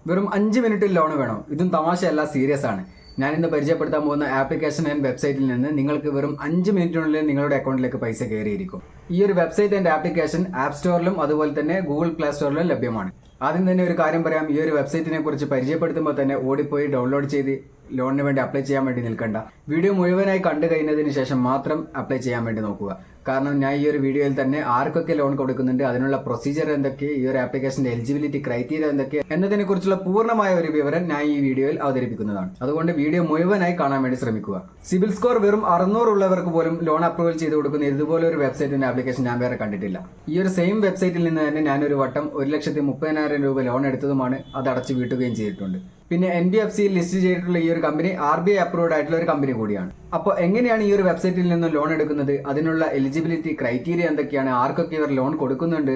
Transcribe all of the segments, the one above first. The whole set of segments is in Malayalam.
വെറും 5 മിനിറ്റിൽ ലോൺ വേണം. ഇതും തമാശയല്ല, സീരിയസ് ആണ്. ഞാൻ ഇന്ന് പരിചയപ്പെടുത്താൻ പോകുന്ന ആപ്ലിക്കേഷൻ ആൻഡ് വെബ്സൈറ്റിൽ നിന്ന് നിങ്ങൾക്ക് വെറും 5 മിനിറ്റിനുള്ളിൽ നിങ്ങളുടെ അക്കൗണ്ടിലേക്ക് പൈസ കയറിയിരിക്കും. ഈ ഒരു വെബ്സൈറ്റ് ആൻഡ് ആപ്ലിക്കേഷൻ ആപ്പ് സ്റ്റോറിലും അതുപോലെ തന്നെ ഗൂഗിൾ പ്ലേ സ്റ്റോറിലും ലഭ്യമാണ്. ആദ്യം തന്നെ ഒരു കാര്യം പറയാം, ഈ ഒരു വെബ്സൈറ്റിനെ കുറിച്ച് പരിചയപ്പെടുത്തുമ്പോൾ തന്നെ ഓടിപ്പോയി ഡൗൺലോഡ് ചെയ്ത് ലോണിന് വേണ്ടി അപ്ലൈ ചെയ്യാൻ വേണ്ടി നിൽക്കണ്ട. വീഡിയോ മുഴുവനായി കണ്ടു കഴിഞ്ഞതിന് ശേഷം മാത്രം അപ്ലൈ ചെയ്യാൻ വേണ്ടി നോക്കുക. കാരണം ഞാൻ ഈ ഒരു വീഡിയോയിൽ തന്നെ ആർക്കൊക്കെ ലോൺ കൊടുക്കുന്നുണ്ട്, അതിനുള്ള പ്രൊസീജിയർ എന്തൊക്കെ, ഈ ഒരു ആപ്ലിക്കേഷന്റെ എലിജിബിലിറ്റി ക്രൈറ്റീരിയ എന്തൊക്കെ എന്നതിനെ കുറിച്ചുള്ള പൂർണ്ണമായ ഒരു വിവരം ഞാൻ ഈ വീഡിയോയിൽ അവതരിപ്പിക്കുന്നതാണ്. അതുകൊണ്ട് വീഡിയോ മുഴുവനായി കാണാൻ വേണ്ടി ശ്രമിക്കുക. സിബിൽ സ്കോർ വെറും 600 ഉള്ളവർക്ക് പോലും ലോൺ അപ്രൂവൽ ചെയ്ത് കൊടുക്കുന്ന ഇതുപോലെ ഒരു വെബ്സൈറ്റിന്റെ ആപ്ലിക്കേഷൻ ഞാൻ വേറെ കണ്ടിട്ടില്ല. ഈ ഒരു സെയിം വെബ്സൈറ്റിൽ നിന്ന് തന്നെ ഞാനൊരു വട്ടം 1,30,000 രൂപ ലോൺ എടുത്തതുമാണ്, അത് അടച്ചു വീട്ടുകയും ചെയ്തിട്ടുണ്ട്. പിന്നെ NBFCയിൽ ലിസ്റ്റ് ചെയ്തിട്ടുള്ള ഈ ഒരു കമ്പനി RBI അപ്രൂവ്ഡ് ആയിട്ടുള്ള ഒരു കമ്പനി കൂടിയാണ്. അപ്പോൾ എങ്ങനെയാണ് ഈ ഒരു വെബ്സൈറ്റിൽ നിന്ന് ലോൺ എടുക്കുന്നത്, അതിനുള്ള എലിജിബിലിറ്റി ക്രൈറ്റീരിയ എന്തൊക്കെയാണ്, ആർക്കൊക്കെ ഇവർ ലോൺ കൊടുക്കുന്നുണ്ട്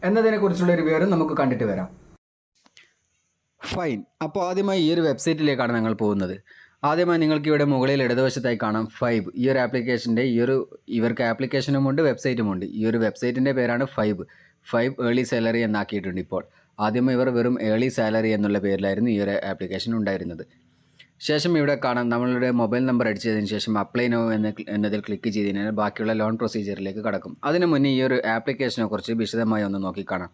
എന്നതിനെ കുറിച്ചുള്ള ഒരു വിവരം നമുക്ക് കണ്ടിട്ട് വരാം. ഫൈൻ. അപ്പോൾ ആദ്യമായി ഈ ഒരു വെബ്സൈറ്റിലേക്കാണ് ഞങ്ങൾ പോകുന്നത്. ആദ്യമായി നിങ്ങൾക്ക് ഇവിടെ മുകളിൽ ഇടതുവശത്തായി കാണാം 5. ഈ ഒരു ആപ്ലിക്കേഷൻ്റെ ഇവർക്ക് ആപ്ലിക്കേഷനുമുണ്ട് വെബ്സൈറ്റുമുണ്ട്. ഈ ഒരു വെബ്സൈറ്റിൻ്റെ പേരാണ് 5 ഏർലി സാലറി എന്നാക്കിയിട്ടുണ്ട്. ഇപ്പോൾ ആദ്യമേ ഇവർ വെറും ഏർലി സാലറി എന്നുള്ള പേരിലായിരുന്നു ഈ ഒരു ആപ്ലിക്കേഷൻ ഉണ്ടായിരുന്നത്. ശേഷം ഇവിടെ കാണാം നമ്മളുടെ മൊബൈൽ നമ്പർ അടിച്ചതിന് ശേഷം അപ്ലൈ നോ എന്നതിൽ ക്ലിക്ക് ചെയ്ത് കഴിഞ്ഞാൽ ബാക്കിയുള്ള ലോൺ പ്രൊസീജിയറിലേക്ക് കടക്കും. അതിനു മുന്നേ ഈ ഒരു ആപ്ലിക്കേഷനെ കുറിച്ച് വിശദമായി ഒന്ന് നോക്കിക്കാണാം.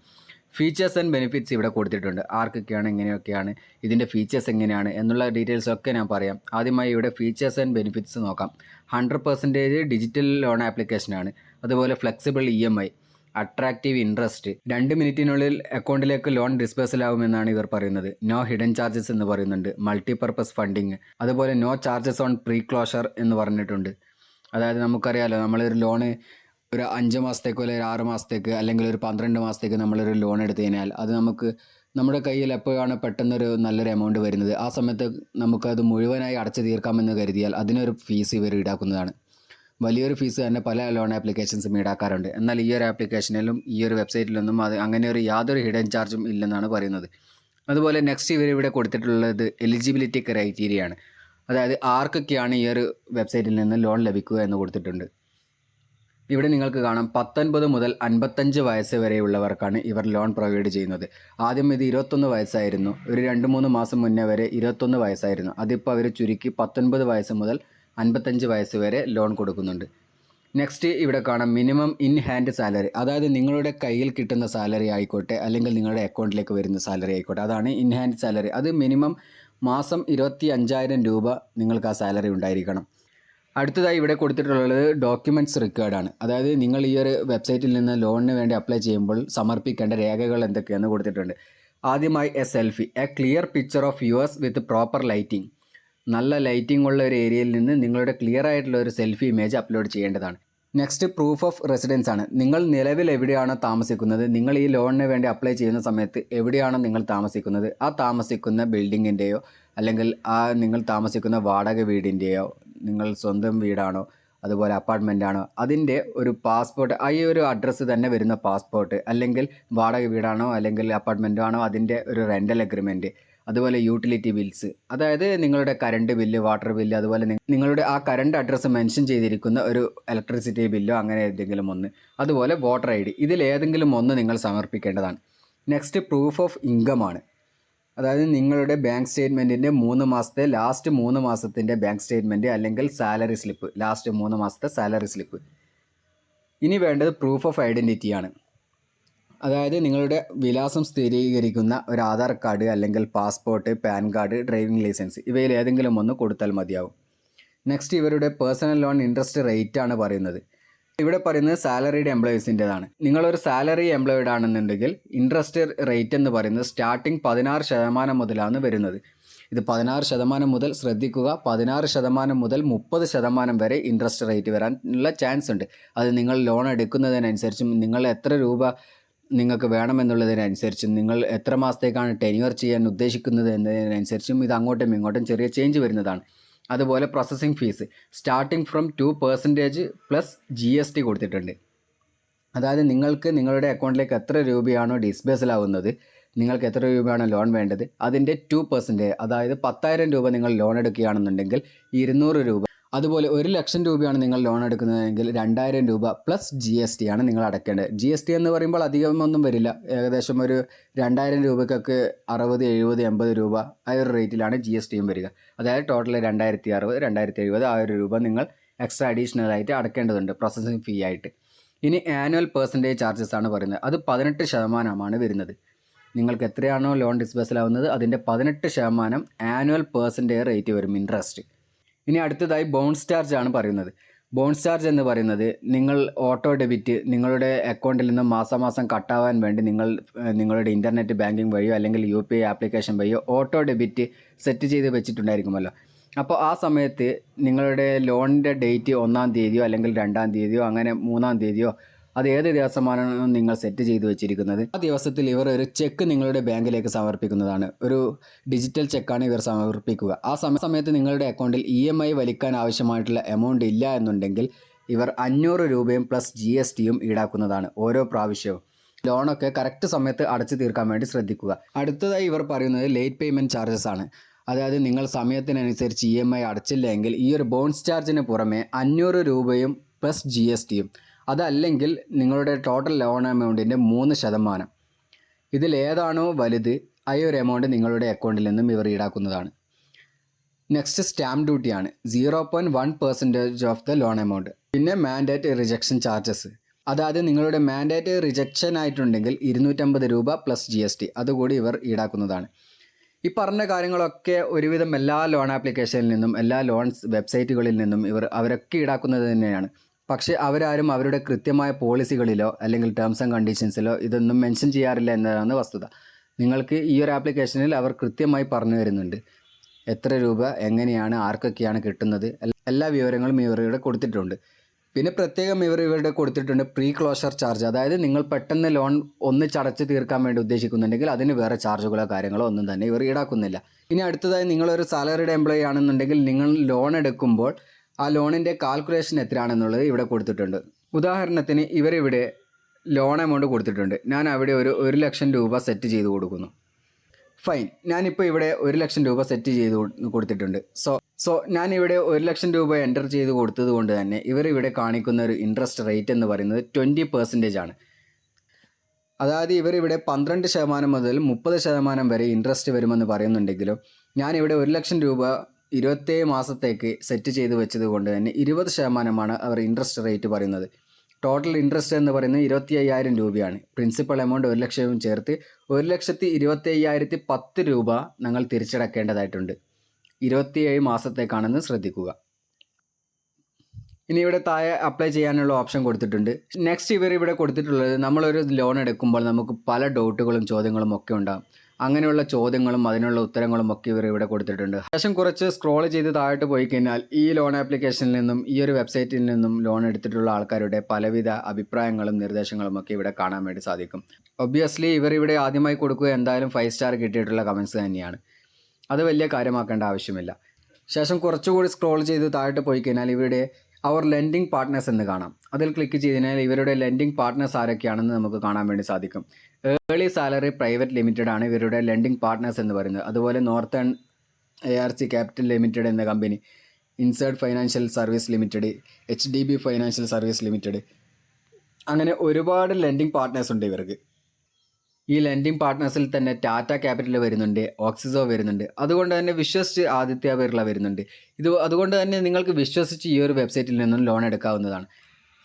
ഫീച്ചേഴ്സ് ആൻഡ് ബെനിഫിറ്റ്സ് ഇവിടെ കൊടുത്തിട്ടുണ്ട്. ആർക്കൊക്കെയാണ്, എങ്ങനെയൊക്കെയാണ്, ഇതിൻ്റെ ഫീച്ചേഴ്സ് എങ്ങനെയാണ് എന്നുള്ള ഡീറ്റെയിൽസ് ഒക്കെ ഞാൻ പറയാം. ആദ്യമായി ഇവിടെ ഫീച്ചേഴ്സ് ആൻഡ് ബെനിഫിറ്റ്സ് നോക്കാം. 100% ഡിജിറ്റൽ ലോൺ ആപ്ലിക്കേഷനാണ്. അതുപോലെ ഫ്ലെക്സിബിൾ EMI, അട്രാക്റ്റീവ് ഇൻട്രസ്റ്റ്, 2 മിനിറ്റിനുള്ളിൽ അക്കൗണ്ടിലേക്ക് ലോൺ ഡിസ്പേഴ്സൽ ആവുമെന്നാണ് ഇവർ പറയുന്നത്. നോ ഹിഡൻ ചാർജസ് എന്ന് പറയുന്നുണ്ട്. മൾട്ടിപർപ്പസ് ഫണ്ടിങ്, അതുപോലെ no charges on pre closure എന്ന് പറഞ്ഞിട്ടുണ്ട്. അതായത് നമുക്കറിയാലോ, നമ്മളൊരു ലോണ് ഒരു 5 മാസത്തേക്കോ അല്ലെങ്കിൽ 6 മാസത്തേക്ക് അല്ലെങ്കിൽ ഒരു 12 മാസത്തേക്ക് നമ്മളൊരു ലോൺ എടുത്തു കഴിഞ്ഞാൽ അത് നമ്മുടെ കയ്യിൽ എപ്പോഴാണ് പെട്ടെന്നൊരു നല്ലൊരു എമൗണ്ട് വരുന്നത്, ആ സമയത്ത് നമുക്കത് മുഴുവനായി അടച്ചു തീർക്കാമെന്ന് കരുതിയാൽ അതിനൊരു ഫീസ് ഇവർ ഈടാക്കുന്നതാണ്. വലിയൊരു ഫീസ് തന്നെ പല ലോൺ ആപ്ലിക്കേഷൻസും ഈടാക്കാറുണ്ട്. എന്നാൽ ഈ ഒരു ആപ്ലിക്കേഷനിലും ഈ ഒരു വെബ്സൈറ്റിലൊന്നും അങ്ങനെ യാതൊരു ഹിഡൻ ചാർജും ഇല്ലെന്നാണ് പറയുന്നത്. അതുപോലെ നെക്സ്റ്റ് ഇവരിവിടെ കൊടുത്തിട്ടുള്ളത് എലിജിബിലിറ്റി ക്രൈറ്റീരിയ ആണ്. അതായത് ആർക്കൊക്കെയാണ് ഈ ഒരു വെബ്സൈറ്റിൽ നിന്ന് ലോൺ ലഭിക്കുക എന്ന് കൊടുത്തിട്ടുണ്ട്. ഇവിടെ നിങ്ങൾക്ക് കാണാം 19 മുതൽ 55 വയസ്സ് വരെയുള്ളവർക്കാണ് ഇവർ ലോൺ പ്രൊവൈഡ് ചെയ്യുന്നത്. ആദ്യം ഇത് 21 വയസ്സായിരുന്നു. ഒരു 2-3 മാസം മുന്നേ വരെ 21 വയസ്സായിരുന്നു. അതിപ്പോൾ അവർ ചുരുക്കി 19 വയസ്സ് മുതൽ 55 വയസ്സ് വരെ ലോൺ കൊടുക്കുന്നുണ്ട്. നെക്സ്റ്റ് ഇവിടെ കാണാം മിനിമം ഇൻ ഹാൻഡ് സാലറി. അതായത് നിങ്ങളുടെ കയ്യിൽ കിട്ടുന്ന സാലറി ആയിക്കോട്ടെ അല്ലെങ്കിൽ നിങ്ങളുടെ അക്കൗണ്ടിലേക്ക് വരുന്ന സാലറി ആയിക്കോട്ടെ, അതാണ് ഇൻ ഹാൻഡ് സാലറി. അത് മിനിമം മാസം 25,000 രൂപ നിങ്ങൾക്ക് ആ സാലറി ഉണ്ടായിരിക്കണം. അടുത്തതായി ഇവിടെ കൊടുത്തിട്ടുള്ളത് ഡോക്യുമെൻറ്റ്സ് റിക്വയർഡാണ്. അതായത് നിങ്ങൾ ഈ ഒരു വെബ്സൈറ്റിൽ നിന്ന് ലോണിന് വേണ്ടി അപ്ലൈ ചെയ്യുമ്പോൾ സമർപ്പിക്കേണ്ട രേഖകൾ എന്തൊക്കെയാണെന്ന് കൊടുത്തിട്ടുണ്ട്. ആദ്യമായി A clear picture of yours with proper lighting. നല്ല ലൈറ്റിംഗ് ഉള്ള ഒരു ഏരിയയിൽ നിന്ന് നിങ്ങളുടെ ക്ലിയർ ആയിട്ടുള്ള ഒരു സെൽഫി ഇമേജ് അപ്ലോഡ് ചെയ്യേണ്ടതാണ്. നെക്സ്റ്റ് പ്രൂഫ് ഓഫ് റെസിഡൻസ് ആണ്. നിങ്ങൾ നിലവിൽ എവിടെയാണോ താമസിക്കുന്നത്, നിങ്ങൾ ഈ ലോണിന് വേണ്ടി അപ്ലൈ ചെയ്യുന്ന സമയത്ത് എവിടെയാണോ നിങ്ങൾ താമസിക്കുന്നത്, ആ താമസിക്കുന്ന ബിൽഡിങ്ങിൻ്റെയോ അല്ലെങ്കിൽ നിങ്ങൾ താമസിക്കുന്ന വാടക വീടിൻ്റെയോ, നിങ്ങൾ സ്വന്തം വീടാണോ അതുപോലെ അപ്പാർട്ട്മെൻ്റ് ആണോ, അതിൻ്റെ ഒരു പാസ്പോർട്ട്, ഈ ഒരു അഡ്രസ്സ് തന്നെ വരുന്ന പാസ്പോർട്ട്, അല്ലെങ്കിൽ വാടക വീടാണോ അല്ലെങ്കിൽ അപ്പാർട്ട്മെൻറ്റോ ആണോ അതിൻ്റെ ഒരു റെൻ്റൽ അഗ്രിമെൻറ്റ്, അതുപോലെ യൂട്ടിലിറ്റി ബിൽസ്, അതായത് നിങ്ങളുടെ കറണ്ട് ബില്ല്, വാട്ടർ ബില്ല്, അതുപോലെ നിങ്ങളുടെ ആ കറണ്ട് അഡ്രസ്സ് മെൻഷൻ ചെയ്തിരിക്കുന്ന ഒരു ഇലക്ട്രിസിറ്റി ബില്ലോ അങ്ങനെ ഏതെങ്കിലും ഒന്ന്, അതുപോലെ വോട്ടർ ID, ഇതിലേതെങ്കിലും ഒന്ന് നിങ്ങൾ സമർപ്പിക്കേണ്ടതാണ്. നെക്സ്റ്റ് പ്രൂഫ് ഓഫ് ഇൻകം ആണ്. അതായത് നിങ്ങളുടെ ബാങ്ക് സ്റ്റേറ്റ്മെൻറ്റിൻ്റെ 3 മാസത്തെ ലാസ്റ്റ് 3 മാസത്തിൻ്റെ ബാങ്ക് സ്റ്റേറ്റ്മെൻറ്റ് അല്ലെങ്കിൽ സാലറി സ്ലിപ്പ്, ലാസ്റ്റ് 3 മാസത്തെ സാലറി സ്ലിപ്പ്. ഇനി വേണ്ടത് പ്രൂഫ് ഓഫ് ഐഡൻറ്റിറ്റിയാണ്. അതായത് നിങ്ങളുടെ വിലാസം സ്ഥിരീകരിക്കുന്ന ഒരു ആധാർ കാർഡ് അല്ലെങ്കിൽ passport, PAN card, driving licence, ഇവയിൽ ഏതെങ്കിലും ഒന്ന് കൊടുത്താൽ മതിയാവും. നെക്സ്റ്റ് ഇവരുടെ പേഴ്സണൽ ലോൺ ഇൻട്രസ്റ്റ് റേറ്റ് ആണ് പറയുന്നത്. ഇവിടെ പറയുന്നത് സാലറീഡ് എംപ്ലോയീസിൻ്റെതാണ്. നിങ്ങളൊരു സാലറി എംപ്ലോയിഡ് ആണെന്നുണ്ടെങ്കിൽ ഇൻട്രസ്റ്റ് റേറ്റ് എന്ന് പറയുന്നത് സ്റ്റാർട്ടിങ് 16% മുതലാണ് വരുന്നത്. ഇത് 16% മുതൽ, ശ്രദ്ധിക്കുക, 16% മുതൽ 30% വരെ ഇൻട്രസ്റ്റ് റേറ്റ് വരാനുള്ള ചാൻസ് ഉണ്ട്. അത് നിങ്ങൾ ലോൺ എടുക്കുന്നതിനനുസരിച്ചും നിങ്ങൾ എത്ര രൂപ നിങ്ങൾക്ക് വേണമെന്നുള്ളതിനനുസരിച്ചും നിങ്ങൾ എത്ര മാസത്തേക്കാണ് ടെന്യൂർ ചെയ്യാൻ ഉദ്ദേശിക്കുന്നത് എന്നതിനനുസരിച്ചും ഇത് അങ്ങോട്ടും ഇങ്ങോട്ടും ചെറിയ ചേഞ്ച് വരുന്നതാണ്. അതുപോലെ processing fees starting from 2% plus GST കൊടുത്തിട്ടുണ്ട്. അതായത് നിങ്ങൾക്ക് നിങ്ങളുടെ അക്കൗണ്ടിലേക്ക് എത്ര രൂപയാണോ ഡിസ്ബേഴ്സൽ ആവുന്നത്, നിങ്ങൾക്ക് എത്ര രൂപയാണോ ലോൺ വേണ്ടത്, അതിൻ്റെ 2%, അതായത് 10,000 രൂപ നിങ്ങൾ ലോൺ എടുക്കുകയാണെന്നുണ്ടെങ്കിൽ 200 രൂപ അതുപോലെ 1,00,000 രൂപയാണ് നിങ്ങൾ ലോൺ എടുക്കുന്നതെങ്കിൽ 2,000 രൂപ പ്ലസ് GST ആണ് നിങ്ങൾ അടയ്ക്കേണ്ടത്. GST എന്ന് പറയുമ്പോൾ അധികമൊന്നും വരില്ല. ഏകദേശം ഒരു 2,000 രൂപയ്ക്കൊക്കെ 60, 70, 80 രൂപ ആ ഒരു റേറ്റിലാണ് GSTയും വരിക. അതായത് ടോട്ടൽ 2,060, 2,070 ആ ഒരു രൂപ നിങ്ങൾ എക്സ്ട്രാ അഡീഷണൽ ആയിട്ട് അടയ്ക്കേണ്ടതുണ്ട് പ്രോസസ്സിംഗ് ഫീ ആയിട്ട്. ഇനി ആനുവൽ പെർസെൻറ്റേജ് ചാർജസ് ആണ് പറയുന്നത്. അത് 18% വരുന്നത്. നിങ്ങൾക്ക് എത്രയാണോ ലോൺ ഡിസ്ബേഴ്സൽ ആവുന്നത് അതിൻ്റെ 18% ആനുവൽ പെർസെൻറ്റേജ് റേറ്റ് വരും ഇൻട്രസ്റ്റ്. ഇനി അടുത്തതായി ബൗൺസ് ചാർജ് ആണ് പറയുന്നത്. ബൗൺസ് ചാർജ് എന്ന് പറയുന്നത് നിങ്ങൾ ഓട്ടോ ഡെബിറ്റ് നിങ്ങളുടെ അക്കൗണ്ടിൽ നിന്ന് മാസം കട്ടാവാൻ വേണ്ടി നിങ്ങളുടെ ഇൻ്റർനെറ്റ് ബാങ്കിങ് വഴിയോ അല്ലെങ്കിൽ UPI ആപ്ലിക്കേഷൻ വഴിയോ ഓട്ടോ ഡെബിറ്റ് സെറ്റ് ചെയ്ത് വെച്ചിട്ടുണ്ടായിരിക്കുമല്ലോ. അപ്പോൾ ആ സമയത്ത് നിങ്ങളുടെ ലോണിൻ്റെ ഡേറ്റ് 1-ാം തീയതിയോ അല്ലെങ്കിൽ 2-ാം തീയതിയോ അങ്ങനെ 3-ാം തീയതിയോ അത് ഏത് ദിവസമാണ് നിങ്ങൾ സെറ്റ് ചെയ്ത് വെച്ചിരിക്കുന്നത് ആ ദിവസത്തിൽ ഇവർ ഒരു ചെക്ക് നിങ്ങളുടെ ബാങ്കിലേക്ക് സമർപ്പിക്കുന്നതാണ്. ഒരു ഡിജിറ്റൽ ചെക്കാണ് ഇവർ സമർപ്പിക്കുക. ആ സമയത്ത് നിങ്ങളുടെ അക്കൗണ്ടിൽ EMI വലിക്കാൻ ആവശ്യമായിട്ടുള്ള എമൗണ്ട് ഇല്ല എന്നുണ്ടെങ്കിൽ ഇവർ 500 രൂപയും പ്ലസ് GSTയും ഈടാക്കുന്നതാണ് ഓരോ പ്രാവശ്യവും. ലോണൊക്കെ കറക്റ്റ് സമയത്ത് അടച്ചു തീർക്കാൻ വേണ്ടി ശ്രദ്ധിക്കുക. അടുത്തതായി ഇവർ പറയുന്നത് ലേറ്റ് പേയ്മെൻറ്റ് ചാർജസ് ആണ്. അതായത് നിങ്ങൾ സമയത്തിനനുസരിച്ച് EMI അടച്ചില്ലെങ്കിൽ ഈ ഒരു ബൗൺസ് ചാർജിന് പുറമെ 500 രൂപയും പ്ലസ് GSTയും, അതല്ലെങ്കിൽ നിങ്ങളുടെ ടോട്ടൽ ലോൺ എമൗണ്ടിൻ്റെ 3%. ഇതിലേതാണോ വലുത് ആ ഒരു എമൗണ്ട് നിങ്ങളുടെ അക്കൗണ്ടിൽ നിന്നും ഇവർ ഈടാക്കുന്നതാണ്. നെക്സ്റ്റ് സ്റ്റാമ്പ് ഡ്യൂട്ടിയാണ് 0.1% ഓഫ് ദ ലോൺ എമൗണ്ട്. പിന്നെ മാൻഡേറ്റ് റിജക്ഷൻ ചാർജസ്, അതായത് നിങ്ങളുടെ മാൻഡേറ്റ് റിജക്ഷൻ ആയിട്ടുണ്ടെങ്കിൽ 250 രൂപ പ്ലസ് GST അതുകൂടി ഇവർ ഈടാക്കുന്നതാണ്. ഈ പറഞ്ഞ കാര്യങ്ങളൊക്കെ ഒരുവിധം എല്ലാ ലോൺ ആപ്ലിക്കേഷനിൽ നിന്നും എല്ലാ ലോൺസ് വെബ്സൈറ്റുകളിൽ നിന്നും അവരൊക്കെ ഈടാക്കുന്നത് തന്നെയാണ്. പക്ഷേ അവരാരും അവരുടെ കൃത്യമായ പോളിസികളിലോ അല്ലെങ്കിൽ ടേംസ് ആൻഡ് കണ്ടീഷൻസിലോ ഇതൊന്നും മെൻഷൻ ചെയ്യാറില്ല എന്നതാണ് വസ്തുത. നിങ്ങൾക്ക് ഈ ഒരു ആപ്ലിക്കേഷനിൽ അവർ കൃത്യമായി പറഞ്ഞു തരുന്നുണ്ട് എത്ര രൂപ എങ്ങനെയാണ് ആർക്കൊക്കെയാണ് കിട്ടുന്നത് എല്ലാ വിവരങ്ങളും ഇവരുടെ കൊടുത്തിട്ടുണ്ട്. പിന്നെ പ്രത്യേകം ഇവരുടെ കൊടുത്തിട്ടുണ്ട് പ്രീ ക്ലോഷർ ചാർജ്, അതായത് നിങ്ങൾ പെട്ടെന്ന് ലോൺ ഒന്നിച്ചടച്ച് തീർക്കാൻ വേണ്ടി ഉദ്ദേശിക്കുന്നുണ്ടെങ്കിൽ അതിന് വേറെ ചാർജുകളോ കാര്യങ്ങളോ ഒന്നും തന്നെ ഇവർ ഈടാക്കുന്നില്ല. ഇനി അടുത്തതായി നിങ്ങളൊരു സാലറിഡ് എംപ്ലോയി ആണെന്നുണ്ടെങ്കിൽ നിങ്ങൾ ലോൺ എടുക്കുമ്പോൾ ആ ലോണിൻ്റെ കാൽക്കുലേഷൻ എത്രയാണെന്നുള്ളത് ഇവിടെ കൊടുത്തിട്ടുണ്ട്. ഉദാഹരണത്തിന് ഇവരിവിടെ ലോൺ എമൗണ്ട് കൊടുത്തിട്ടുണ്ട്. ഞാൻ അവിടെ ഒരു 1,00,000 രൂപ സെറ്റ് ചെയ്ത് കൊടുക്കുന്നു. ഫൈൻ, ഞാനിപ്പോൾ ഇവിടെ 1,00,000 രൂപ സെറ്റ് ചെയ്ത് കൊടുത്തിട്ടുണ്ട്. സോ ഞാനിവിടെ 1,00,000 രൂപ എൻ്റർ ചെയ്ത് കൊടുത്തത് കൊണ്ട് തന്നെ ഇവരിവിടെ കാണിക്കുന്ന ഒരു ഇൻട്രസ്റ്റ് റേറ്റ് എന്ന് പറയുന്നത് 20% ആണ്. അതായത് ഇവരിവിടെ 12% മുതൽ 30% വരെ ഇൻട്രസ്റ്റ് വരുമെന്ന് പറയുന്നുണ്ടെങ്കിലും ഞാനിവിടെ 1,00,000 രൂപ 27 മാസത്തേക്ക് സെറ്റ് ചെയ്ത് വെച്ചത് കൊണ്ട് തന്നെ 20% അവർ ഇൻട്രസ്റ്റ് റേറ്റ് പറയുന്നത്. ടോട്ടൽ ഇൻട്രസ്റ്റ് എന്ന് പറയുന്നത് 25,000 രൂപയാണ്. പ്രിൻസിപ്പൽ എമൗണ്ട് 1,00,000 ചേർത്ത് 1,25,010 രൂപ ഞങ്ങൾ തിരിച്ചടക്കേണ്ടതായിട്ടുണ്ട്. 27 മാസത്തേക്കാണെന്ന് ശ്രദ്ധിക്കുക. ഇനി ഇവിടെ താഴെ അപ്ലൈ ചെയ്യാനുള്ള ഓപ്ഷൻ കൊടുത്തിട്ടുണ്ട്. നെക്സ്റ്റ് ഇവിടെ കൊടുത്തിട്ടുള്ളത് നമ്മളൊരു ലോൺ എടുക്കുമ്പോൾ നമുക്ക് പല ഡൗട്ടുകളും ചോദ്യങ്ങളും ഒക്കെ ഉണ്ടാകും. അങ്ങനെയുള്ള ചോദ്യങ്ങളും അതിനുള്ള ഉത്തരങ്ങളും ഒക്കെ ഇവിടെ കൊടുത്തിട്ടുണ്ട്. ശേഷം കുറച്ച് സ്ക്രോൾ ചെയ്ത് താഴോട്ട് പോയി കഴിഞ്ഞാൽ ഈ ലോൺ ആപ്ലിക്കേഷനിൽ നിന്നും ഈ ഒരു വെബ്സൈറ്റിൽ നിന്നും ലോൺ എടുത്തിട്ടുള്ള ആൾക്കാരുടെ പലവിധ അഭിപ്രായങ്ങളും നിർദ്ദേശങ്ങളും ഒക്കെ ഇവിടെ കാണാൻ വേണ്ടി സാധിക്കും. ഒബ്വിയസ്ലി ഇവിടെ ആദ്യമായി കൊടുക്കുക എന്തായാലും 5 സ്റ്റാർ കിട്ടിയിട്ടുള്ള കമൻസ് തന്നെയാണ്. അത് വലിയ കാര്യമാക്കേണ്ട ആവശ്യമില്ല. ശേഷം കുറച്ചുകൂടി സ്ക്രോൾ ചെയ്ത് താഴോട്ട് പോയി കഴിഞ്ഞാൽ ഇവിടെ അവർ ലെൻഡിങ് പാർട്ട്നേഴ്സ് എന്ന് കാണാം. അതിൽ ക്ലിക്ക് ചെയ്തതിനാൽ ഇവരുടെ ലെൻഡിങ് പാർട്ട്നേഴ്സ് ആരൊക്കെയാണെന്ന് നമുക്ക് കാണാൻ വേണ്ടി സാധിക്കും. ഏർലി സാലറി പ്രൈവറ്റ് ലിമിറ്റഡ് ആണ് ഇവരുടെ ലെൻഡിങ് പാർട്ട്നേഴ്സ് എന്ന് പറയുന്നത്. അതുപോലെ നോർത്തേൺ ARC ക്യാപിറ്റൽ ലിമിറ്റഡ് എന്ന company, insert financial service limited, HDB financial service limited, അങ്ങനെ ഒരുപാട് ലെൻഡിങ് പാർട്ട്നേഴ്സ് ഉണ്ട് ഇവർക്ക്. ഈ ലെൻഡിങ് പാർട്ട്നേഴ്സിൽ തന്നെ ടാറ്റ ക്യാപിറ്റൽ വരുന്നുണ്ട്, ഓക്സിസോ വരുന്നുണ്ട്. അതുകൊണ്ട് തന്നെ വിശ്വസിച്ച് ആദിത്യ ബിർള വരുന്നുണ്ട്. അതുകൊണ്ട് തന്നെ നിങ്ങൾക്ക് വിശ്വസിച്ച് ഈ ഒരു വെബ്സൈറ്റിൽ നിന്നും ലോൺ എടുക്കാവുന്നതാണ്.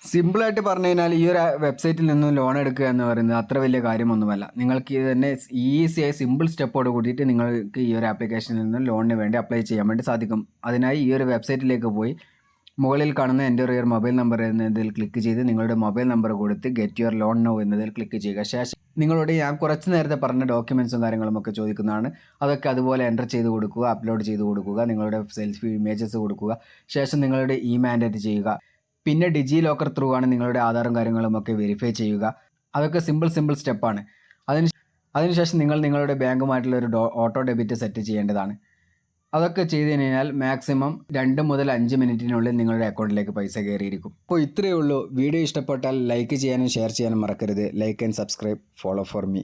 സിമ്പിളായിട്ട് പറഞ്ഞു കഴിഞ്ഞാൽ ഈ ഒരു വെബ്സൈറ്റിൽ നിന്നും ലോൺ എടുക്കുക എന്ന് പറയുന്നത് അത്ര വലിയ കാര്യമൊന്നുമല്ല. നിങ്ങൾക്ക് ഇത് തന്നെ ഈസിയായി സിമ്പിൾ സ്റ്റെപ്പോട് കൂടിയിട്ട് നിങ്ങൾക്ക് ഈ ഒരു ആപ്ലിക്കേഷനിൽ നിന്നും ലോണിന് വേണ്ടി അപ്ലൈ ചെയ്യാൻ വേണ്ടി സാധിക്കും. അതിനായി ഈ ഒരു വെബ്സൈറ്റിലേക്ക് പോയി മുകളിൽ കാണുന്ന എൻ്റെ ഒരു മൊബൈൽ നമ്പർ എന്നതിൽ ക്ലിക്ക് ചെയ്ത് നിങ്ങളുടെ മൊബൈൽ നമ്പർ കൊടുത്ത് ഗെറ്റ് യുവർ ലോൺ നൗ എന്നതിൽ ക്ലിക്ക് ചെയ്യുക. ശേഷം നിങ്ങളോട് ഞാൻ കുറച്ച് നേരത്തെ പറഞ്ഞ ഡോക്യുമെൻറ്റ്സും കാര്യങ്ങളും ഒക്കെ ചോദിക്കുന്നതാണ്. അതൊക്കെ അതുപോലെ എൻ്റർ ചെയ്ത് കൊടുക്കുക, അപ്ലോഡ് ചെയ്ത് കൊടുക്കുക, നിങ്ങളുടെ സെൽഫി ഇമേജസ് കൊടുക്കുക. ശേഷം നിങ്ങളുടെ മാൻഡേറ്റ് ചെയ്യുക. പിന്നെ ഡിജി ലോക്കർ ത്രൂ ആണ് നിങ്ങളുടെ ആധാറും കാര്യങ്ങളും ഒക്കെ വെരിഫൈ ചെയ്യുക. അതൊക്കെ സിമ്പിൾ സ്റ്റെപ്പാണ്. അതിനുശേഷം നിങ്ങളുടെ ബാങ്കുമായിട്ടുള്ള ഒരു ഓട്ടോ ഡെബിറ്റ് സെറ്റ് ചെയ്യേണ്ടതാണ്. അതൊക്കെ ചെയ്ത് കഴിഞ്ഞാൽ മാക്സിമം 2 മുതൽ 5 മിനിറ്റിനുള്ളിൽ നിങ്ങളുടെ അക്കൗണ്ടിലേക്ക് പൈസ കയറിയിരിക്കും. അപ്പോൾ ഇത്രയേ ഉള്ളൂ. വീഡിയോ ഇഷ്ടപ്പെട്ടാൽ ലൈക്ക് ചെയ്യാനും ഷെയർ ചെയ്യാനും മറക്കരുത്. Like and subscribe, follow for me.